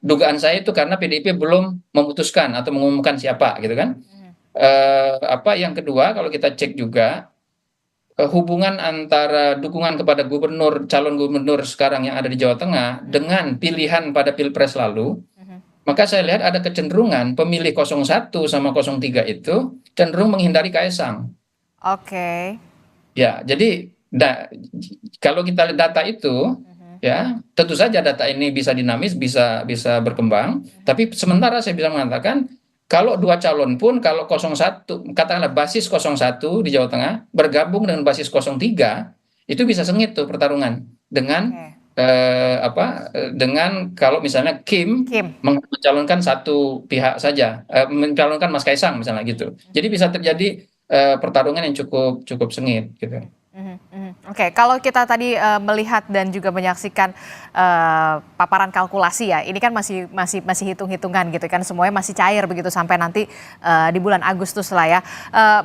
dugaan saya itu karena PDIP belum memutuskan atau mengumumkan siapa gitu kan. Yang kedua, kalau kita cek juga hubungan antara dukungan kepada calon gubernur sekarang yang ada di Jawa Tengah dengan pilihan pada Pilpres lalu, maka saya lihat ada kecenderungan pemilih 01 sama 03 itu cenderung menghindari Kaisang. Oke. Ya, jadi kalau kita lihat data itu, ya tentu saja data ini bisa dinamis, bisa berkembang. Tapi sementara saya bisa mengatakan kalau dua calon pun, kalau 01, katakanlah basis 01 di Jawa Tengah bergabung dengan basis 03, itu bisa sengit tuh pertarungan dengan dengan kalau misalnya Kim mencalonkan satu pihak saja, mencalonkan Mas Kaisang misalnya gitu. Jadi bisa terjadi pertarungan yang cukup sengit gitu. Oke, kalau kita tadi melihat dan juga menyaksikan paparan kalkulasi ya, ini kan masih hitung-hitungan gitu kan, semuanya masih cair begitu sampai nanti di bulan Agustus lah ya.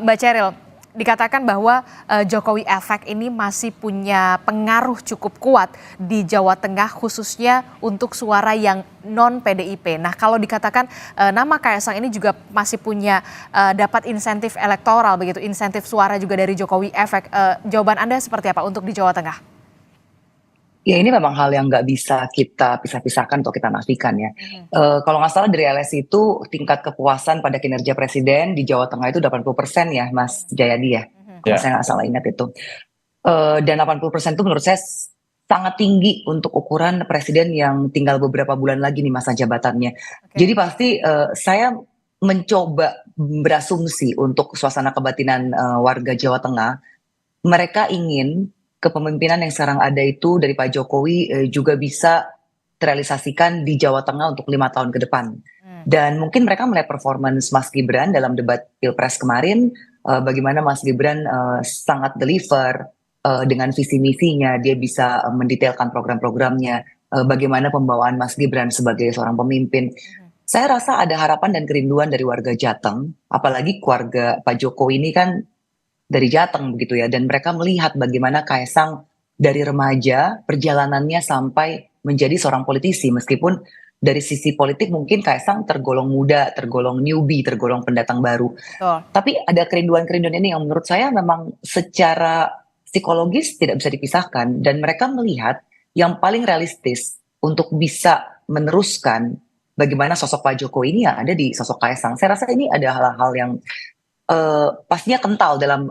Mbak Cheryl, dikatakan bahwa Jokowi efek ini masih punya pengaruh cukup kuat di Jawa Tengah khususnya untuk suara yang non PDIP. Nah, kalau dikatakan nama Kaisang ini juga masih punya dapat insentif elektoral begitu, insentif suara juga dari Jokowi efek. Jawaban Anda seperti apa untuk di Jawa Tengah? Ya, ini memang hal yang nggak bisa kita pisah-pisahkan atau kita nafikan ya. Kalau nggak salah dari LSI itu tingkat kepuasan pada kinerja presiden di Jawa Tengah itu 80% ya, Mas Jayadi ya. Kalau saya nggak salah ingat itu. Dan 80% itu menurut saya sangat tinggi untuk ukuran presiden yang tinggal beberapa bulan lagi nih masa jabatannya. Jadi pasti saya mencoba berasumsi untuk suasana kebatinan warga Jawa Tengah, mereka ingin kepemimpinan yang sekarang ada itu dari Pak Jokowi juga bisa terrealisasikan di Jawa Tengah untuk 5 tahun ke depan. Dan mungkin mereka melihat performance Mas Gibran dalam debat Pilpres kemarin, bagaimana Mas Gibran sangat deliver dengan visi misinya, dia bisa mendetailkan program-programnya, bagaimana pembawaan Mas Gibran sebagai seorang pemimpin. Saya rasa ada harapan dan kerinduan dari warga Jateng, apalagi keluarga Pak Jokowi ini kan dari Jateng begitu ya, dan mereka melihat bagaimana Kaisang dari remaja perjalanannya sampai menjadi seorang politisi, meskipun dari sisi politik mungkin Kaisang tergolong muda, tergolong newbie, tergolong pendatang baru. Tapi ada kerinduan-kerinduan ini yang menurut saya memang secara psikologis tidak bisa dipisahkan, dan mereka melihat yang paling realistis untuk bisa meneruskan bagaimana sosok Pak Jokowi ini yang ada di sosok Kaisang. Saya rasa ini ada hal-hal yang pastinya kental dalam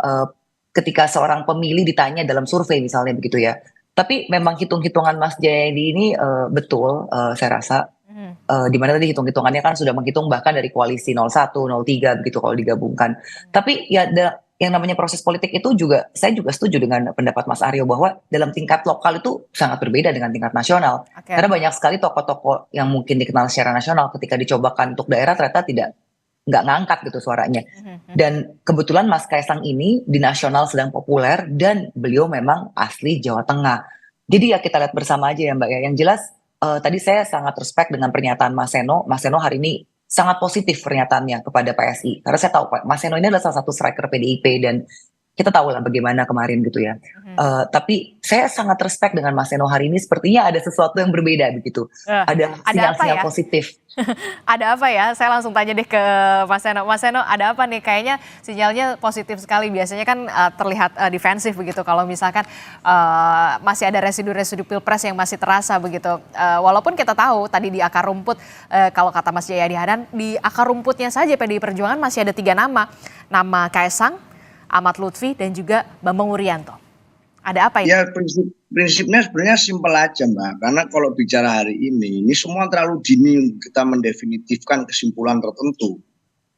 ketika seorang pemilih ditanya dalam survei misalnya begitu ya. Tapi memang hitung-hitungan Mas Jayadi ini betul, saya rasa. Di mana tadi hitung-hitungannya kan sudah menghitung bahkan dari koalisi 01, 03 begitu kalau digabungkan. Tapi ya yang namanya proses politik itu juga, saya juga setuju dengan pendapat Mas Aryo bahwa dalam tingkat lokal itu sangat berbeda dengan tingkat nasional. Karena banyak sekali tokoh-tokoh yang mungkin dikenal secara nasional ketika dicobakan untuk daerah ternyata nggak ngangkat gitu suaranya. Dan kebetulan Mas Kaisang ini di nasional sedang populer dan beliau memang asli Jawa Tengah. Jadi ya kita lihat bersama aja ya Mbak ya. Yang jelas tadi saya sangat respect dengan pernyataan Mas Seno. Mas Seno hari ini sangat positif pernyataannya kepada PSI. Karena saya tahu Mas Seno ini adalah salah satu striker PDIP dan kita tahu lah bagaimana kemarin gitu ya. Tapi saya sangat respect dengan Mas Seno hari ini, sepertinya ada sesuatu yang berbeda begitu. Ada sinyal-sinyal positif. Ada apa ya? Saya langsung tanya deh ke Mas Seno. Mas Seno, ada apa nih? Kayaknya sinyalnya positif sekali. Biasanya kan terlihat defensif begitu. Kalau misalkan masih ada residu-residu Pilpres yang masih terasa begitu. Walaupun kita tahu tadi di akar rumput, kalau kata Mas Jayadi Hanan, di akar rumputnya saja PDI Perjuangan masih ada 3 nama. Nama Kaisang, Ahmad Lutfi, dan juga Bambang Wuryanto. Ada apa ini? Ya prinsipnya sebenarnya simpel aja Mbak. Karena kalau bicara hari ini semua terlalu dini untuk kita mendefinitifkan kesimpulan tertentu.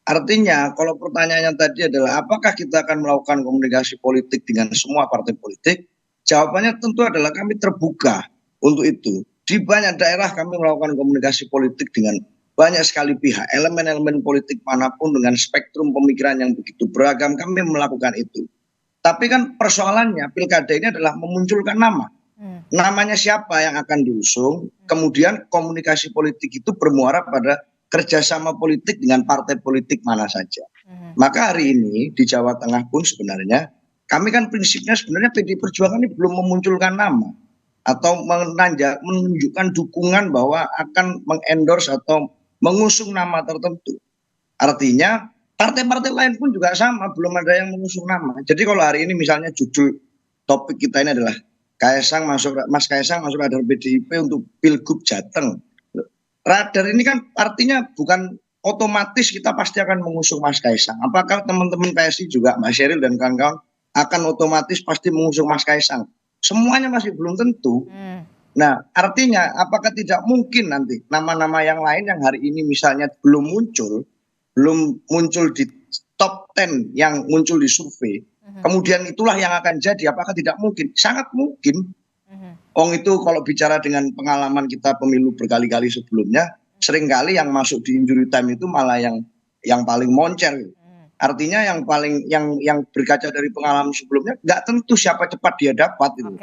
Artinya kalau pertanyaannya tadi adalah apakah kita akan melakukan komunikasi politik dengan semua partai politik? Jawabannya tentu adalah kami terbuka untuk itu. Di banyak daerah kami melakukan komunikasi politik dengan banyak sekali pihak, elemen-elemen politik manapun dengan spektrum pemikiran yang begitu beragam, kami melakukan itu. Tapi kan persoalannya pilkada ini adalah memunculkan nama. Namanya siapa yang akan diusung, kemudian komunikasi politik itu bermuara pada kerjasama politik dengan partai politik mana saja. Maka hari ini di Jawa Tengah pun sebenarnya kami kan prinsipnya sebenarnya PDI Perjuangan ini belum memunculkan nama atau menunjukkan dukungan bahwa akan mengendorse atau mengusung nama tertentu. Artinya partai-partai lain pun juga sama, belum ada yang mengusung nama. Jadi kalau hari ini misalnya judul topik kita ini adalah Mas Kaisang masuk radar PDIP untuk Pilgub Jateng. Radar ini kan artinya bukan otomatis kita pasti akan mengusung Mas Kaisang. Apakah teman-teman PSI juga, Mas Sheryl dan kawan-kawan, akan otomatis pasti mengusung Mas Kaisang? Semuanya masih belum tentu. Nah, artinya apakah tidak mungkin nanti nama-nama yang lain yang hari ini misalnya belum muncul di top 10 yang muncul di survei, kemudian itulah yang akan jadi? Apakah tidak mungkin? Sangat mungkin. Itu kalau bicara dengan pengalaman kita pemilu berkali-kali sebelumnya, seringkali yang masuk di injury time itu malah yang paling moncer. Artinya yang berkaca dari pengalaman sebelumnya nggak tentu siapa cepat dia dapat itu.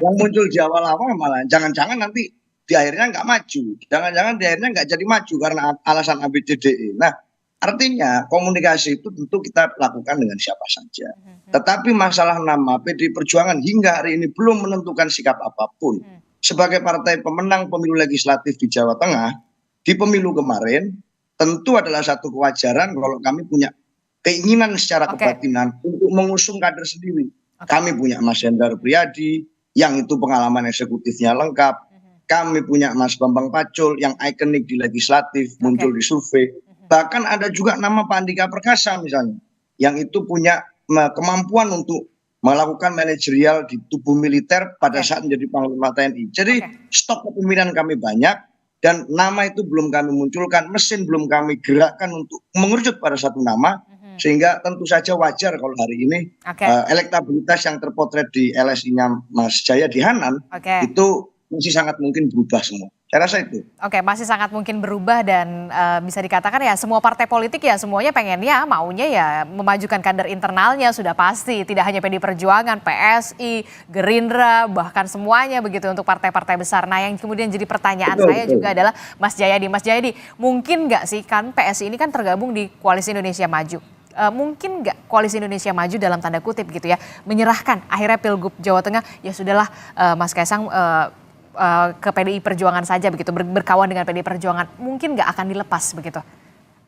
Yang muncul di awal-awal malah jangan-jangan nanti di akhirnya nggak maju, jangan-jangan di akhirnya nggak jadi maju karena alasan ABCDE. Nah, artinya komunikasi itu tentu kita lakukan dengan siapa saja. Tetapi masalah nama PDI Perjuangan hingga hari ini belum menentukan sikap apapun. Sebagai partai pemenang pemilu legislatif di Jawa Tengah, di pemilu kemarin, tentu adalah satu kewajaran kalau kami punya keinginan secara kebatinan untuk mengusung kader sendiri. Kami punya Mas Hendar Priyadi, yang itu pengalaman eksekutifnya lengkap. Kami punya Mas Bambang Pacul, yang ikonik di legislatif, muncul di survei. Bahkan ada juga nama Pak Andika Perkasa misalnya, yang itu punya kemampuan untuk melakukan manajerial di tubuh militer pada saat menjadi Panglima TNI. Jadi stok kepemimpinan kami banyak dan nama itu belum kami munculkan, mesin belum kami gerakkan untuk mengerucut pada satu nama, sehingga tentu saja wajar kalau hari ini elektabilitas yang terpotret di LSI-nya Mas Jayadi Hanan itu masih sangat mungkin berubah semua. Saya rasa itu. Masih sangat mungkin berubah dan bisa dikatakan ya semua partai politik ya semuanya pengennya maunya ya memajukan kader internalnya sudah pasti. Tidak hanya PDI Perjuangan, PSI, Gerindra, bahkan semuanya begitu untuk partai-partai besar. Nah yang kemudian jadi pertanyaan saya juga adalah Mas Jayadi, mungkin nggak sih kan PSI ini kan tergabung di Koalisi Indonesia Maju. Mungkin nggak Koalisi Indonesia Maju dalam tanda kutip gitu ya menyerahkan akhirnya Pilgub Jawa Tengah ya sudahlah Mas Kaisang ke PDI Perjuangan saja begitu, berkawan dengan PDI Perjuangan, mungkin nggak akan dilepas begitu?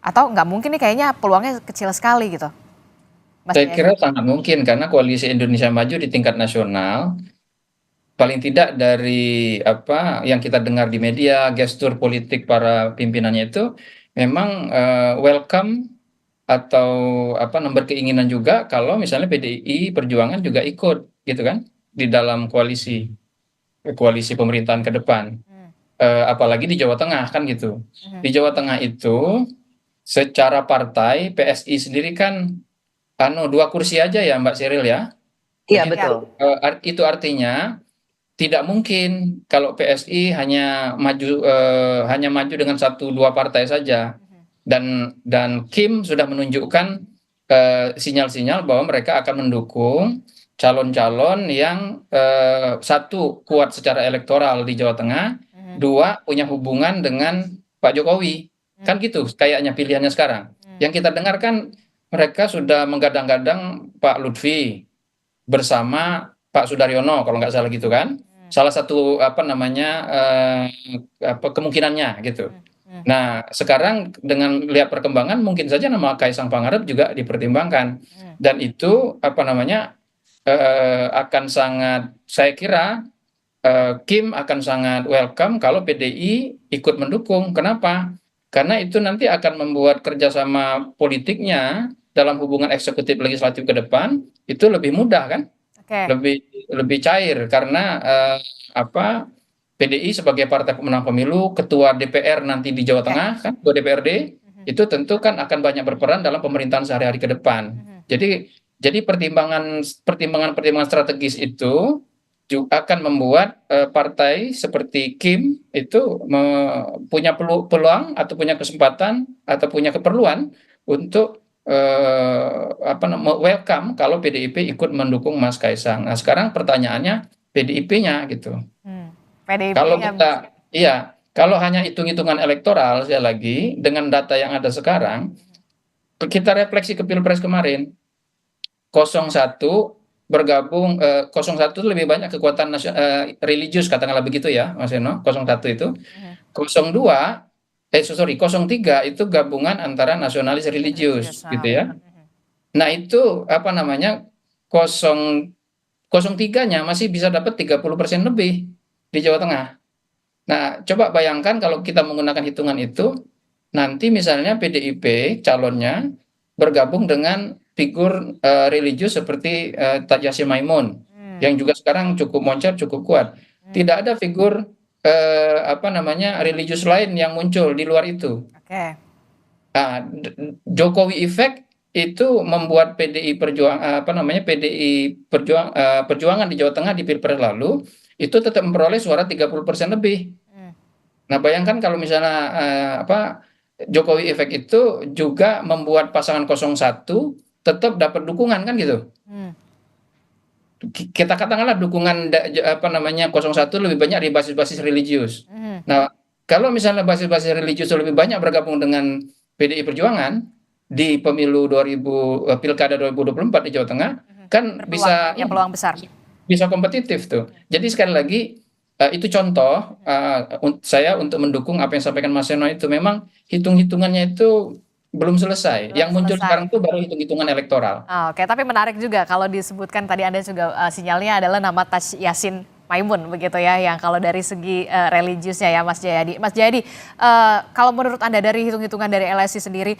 Atau nggak mungkin nih kayaknya peluangnya kecil sekali gitu? Saya kira sangat mungkin karena Koalisi Indonesia Maju di tingkat nasional, paling tidak dari apa yang kita dengar di media, gestur politik para pimpinannya itu memang welcome atau berkeinginan juga kalau misalnya PDI Perjuangan juga ikut gitu kan di dalam koalisi pemerintahan ke depan, apalagi di Jawa Tengah kan gitu. Di Jawa Tengah itu secara partai PSI sendiri kan 2 kursi aja ya Mbak Sheryl ya. Iya betul. Itu artinya tidak mungkin kalau PSI hanya maju dengan 1-2 partai saja. Dan Kim sudah menunjukkan sinyal-sinyal bahwa mereka akan mendukung calon-calon yang satu kuat secara elektoral di Jawa Tengah, 2 punya hubungan dengan Pak Jokowi, kan gitu kayaknya pilihannya sekarang. Yang kita dengar kan mereka sudah menggadang-gadang Pak Lutfi bersama Pak Sudaryono kalau nggak salah gitu kan, salah satu kemungkinannya gitu. Nah sekarang dengan lihat perkembangan mungkin saja nama Kaisang Pangarep juga dipertimbangkan dan itu akan sangat, saya kira Kim akan sangat welcome kalau PDI ikut mendukung. Kenapa? Karena itu nanti akan membuat kerjasama politiknya dalam hubungan eksekutif legislatif ke depan itu lebih mudah kan, lebih cair karena PDI sebagai partai pemenang pemilu, ketua DPR nanti di Jawa Tengah kan, ketua DPRD itu tentu kan akan banyak berperan dalam pemerintahan sehari-hari ke depan. Jadi pertimbangan strategis itu juga akan membuat partai seperti Kim itu punya peluang atau punya kesempatan atau punya keperluan untuk welcome kalau PDIP ikut mendukung Mas Kaisang. Nah sekarang pertanyaannya PDIP-nya gitu. Kalau kalau hanya hitung-hitungan elektoral sekali lagi dengan data yang ada sekarang, kita refleksi ke Pilpres kemarin. 01 bergabung, 01 itu lebih banyak kekuatan religius katakanlah begitu ya Mas Eno, 01 itu. 02 sorry 03 itu gabungan antara nasionalis religius gitu ya. Nah itu apa namanya 03-nya masih bisa dapat 30% lebih di Jawa Tengah. Nah coba bayangkan kalau kita menggunakan hitungan itu, nanti misalnya PDIP calonnya bergabung dengan figur religius seperti Taj Yassin Maimun yang juga sekarang cukup moncer, cukup kuat. Tidak ada figur apa namanya religius lain yang muncul di luar itu. Oke. Nah, Jokowi effect itu membuat PDI Perjuangan di Jawa Tengah di Pilpres lalu itu tetap memperoleh suara 30% lebih. Nah, bayangkan kalau misalnya Jokowi effect itu juga membuat pasangan 01 tetap dapat dukungan kan gitu. Kita katakanlah dukungan 01 lebih banyak di basis-basis religius. Nah, kalau misalnya basis-basis religius lebih banyak bergabung dengan PDI Perjuangan di pemilu Pilkada 2024 di Jawa Tengah, kan peluang besar. Bisa kompetitif tuh. Jadi sekali lagi itu contoh saya untuk mendukung apa yang disampaikan Mas Seno itu, memang hitung-hitungannya itu belum selesai. Yang muncul sekarang itu baru hitung-hitungan elektoral. Oke, tapi menarik juga kalau disebutkan tadi Anda juga sinyalnya adalah nama Taj Yassin Maimun begitu ya, yang kalau dari segi religiusnya ya Mas Jayadi. Mas Jayadi, kalau menurut Anda dari hitung-hitungan dari LSI sendiri,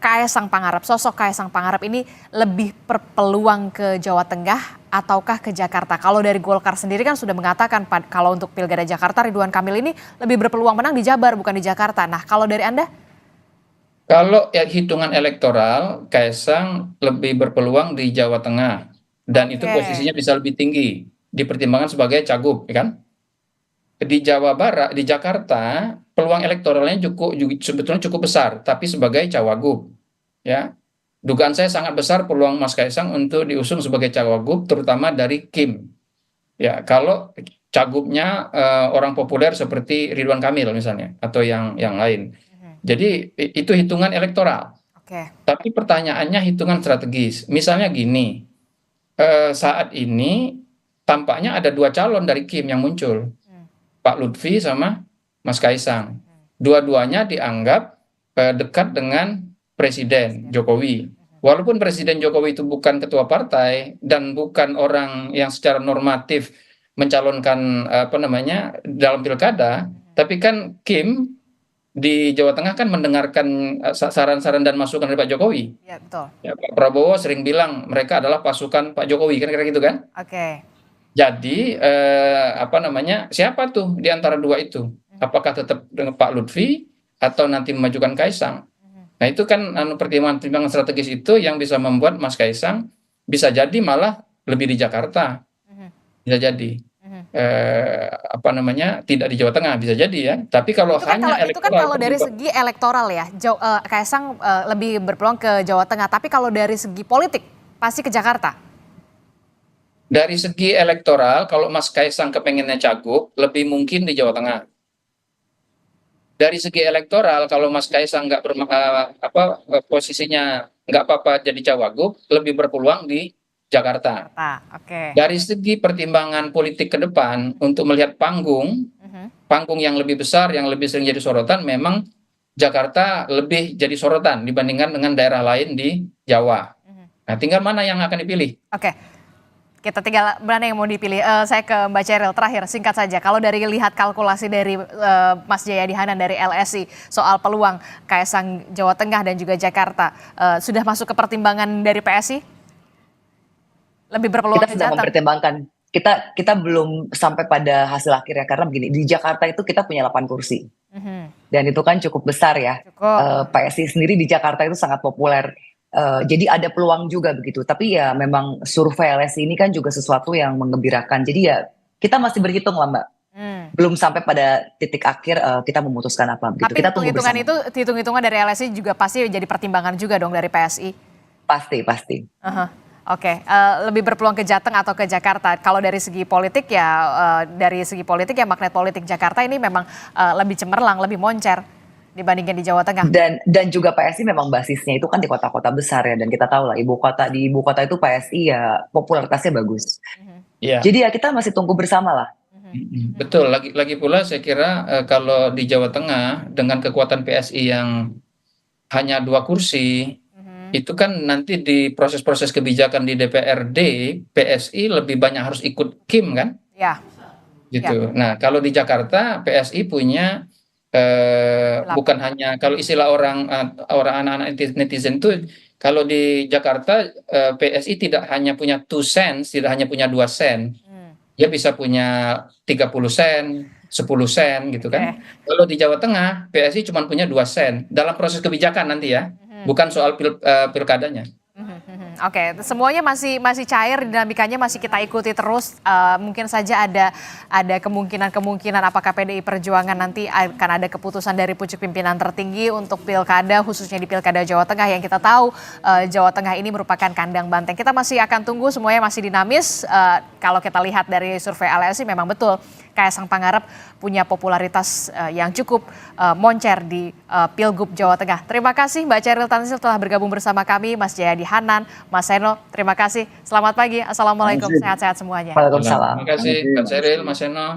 Kaesang Pangarep, sosok Kaesang Pangarep ini lebih berpeluang ke Jawa Tengah ataukah ke Jakarta? Kalau dari Golkar sendiri kan sudah mengatakan kalau untuk Pilkada Jakarta Ridwan Kamil ini lebih berpeluang menang di Jabar bukan di Jakarta. Nah, kalau dari Anda? Kalau hitungan elektoral, Kaesang lebih berpeluang di Jawa Tengah dan itu posisinya bisa lebih tinggi dipertimbangkan sebagai cagup, ya kan? Di Jawa Barat, di Jakarta, peluang elektoralnya sebetulnya cukup besar, tapi sebagai cawagup, ya. Dugaan saya sangat besar peluang Mas Kaesang untuk diusung sebagai cawagup, terutama dari Kim. Ya, kalau cagupnya orang populer seperti Ridwan Kamil misalnya atau yang lain. Jadi itu hitungan elektoral. Tapi pertanyaannya hitungan strategis. Misalnya gini, saat ini tampaknya ada 2 calon dari Kim yang muncul, Pak Lutfi sama Mas Kaesang. Dua-duanya dianggap dekat dengan Presiden Jokowi. Walaupun Presiden Jokowi itu bukan ketua partai dan bukan orang yang secara normatif mencalonkan dalam pilkada, tapi kan Kim di Jawa Tengah kan mendengarkan saran-saran dan masukan dari Pak Jokowi. Ya, betul. Ya, Pak Prabowo sering bilang mereka adalah pasukan Pak Jokowi, kan kira-kira gitu kan? Oke. Jadi siapa tuh di antara 2 itu? Apakah tetap dengan Pak Lutfi atau nanti memajukan Kaesang? Nah, itu kan pertimbangan strategis itu yang bisa membuat Mas Kaesang bisa jadi malah lebih di Jakarta. Bisa jadi. Tidak di Jawa Tengah, bisa jadi ya. Tapi kalau itu kan kalau dari segi elektoral ya, Kaesang lebih berpeluang ke Jawa Tengah. Tapi kalau dari segi politik pasti ke Jakarta. Dari segi elektoral, kalau Mas Kaesang kepengennya cagup, lebih mungkin di Jawa Tengah. Dari segi elektoral, kalau Mas Kaesang posisinya nggak apa-apa jadi cawagup, lebih berpeluang di Jakarta. Dari segi pertimbangan politik ke depan untuk melihat panggung yang lebih besar, yang lebih sering jadi sorotan, memang Jakarta lebih jadi sorotan dibandingkan dengan daerah lain di Jawa. Nah, tinggal mana yang akan dipilih? Kita tinggal mana yang mau dipilih. Saya ke Mbak Ceril terakhir, singkat saja. Kalau dari lihat kalkulasi dari Mas Jayadi Hanan dari LSI soal peluang Kaesang Jawa Tengah dan juga Jakarta, sudah masuk ke pertimbangan dari PSI? Lebih berpeluang kita sedang mempertimbangkan. Kita belum sampai pada hasil akhir ya, karena begini, di Jakarta itu kita punya 8 kursi. Dan itu kan cukup besar ya. PSI sendiri di Jakarta itu sangat populer. Jadi ada peluang juga begitu. Tapi ya memang survei LSI ini kan juga sesuatu yang menggembirakan. Jadi ya kita masih berhitung lah Mbak. Belum sampai pada titik akhir kita memutuskan apa begitu. Tapi kita tunggu bersama. itu hitung-hitungan dari LSI juga pasti jadi pertimbangan juga dong dari PSI. Pasti. Oke, lebih berpeluang ke Jateng atau ke Jakarta. Kalau dari segi politik ya magnet politik Jakarta ini memang lebih cemerlang, lebih moncer. dibandingkan di Jawa Tengah. Dan juga PSI memang basisnya itu kan di kota-kota besar ya, dan kita tahu lah di ibu kota itu PSI ya popularitasnya bagus. Mhm, Iya. Jadi ya kita masih tunggu bersama lah. Betul. Lagi pula saya kira kalau di Jawa Tengah dengan kekuatan PSI yang hanya 2 kursi, mhm. itu kan nanti di proses-proses kebijakan di DPRD, PSI lebih banyak harus ikut Kim kan, Ya, gitu. Nah, kalau di Jakarta PSI punya bukan hanya kalau istilah orang anak-anak netizen itu, kalau di Jakarta PSI tidak hanya punya 2 cents, tidak hanya punya 2 sen, dia bisa punya 30 sen, 10 sen gitu kan. Kalau di Jawa Tengah PSI cuma punya 2 sen dalam proses kebijakan nanti ya, bukan soal pilkadanya. Oke, semuanya masih cair, dinamikanya masih kita ikuti terus. Mungkin saja ada kemungkinan apakah PDI Perjuangan nanti akan ada keputusan dari pucuk pimpinan tertinggi untuk pilkada, khususnya di pilkada Jawa Tengah yang kita tahu Jawa Tengah ini merupakan kandang banteng. Kita masih akan tunggu, semuanya masih dinamis. Kalau kita lihat dari survei LSI memang betul Kaisang Pangarep punya popularitas yang cukup moncer di Pilgub Jawa Tengah. Terima kasih Mbak Chairil Tansil telah bergabung bersama kami, Mas Jayadi Hanan, Mas Seno. Terima kasih. Selamat pagi. Assalamualaikum. Sehat-sehat semuanya. Waalaikumsalam. Terima kasih Mbak Sheryl, Mas Seno.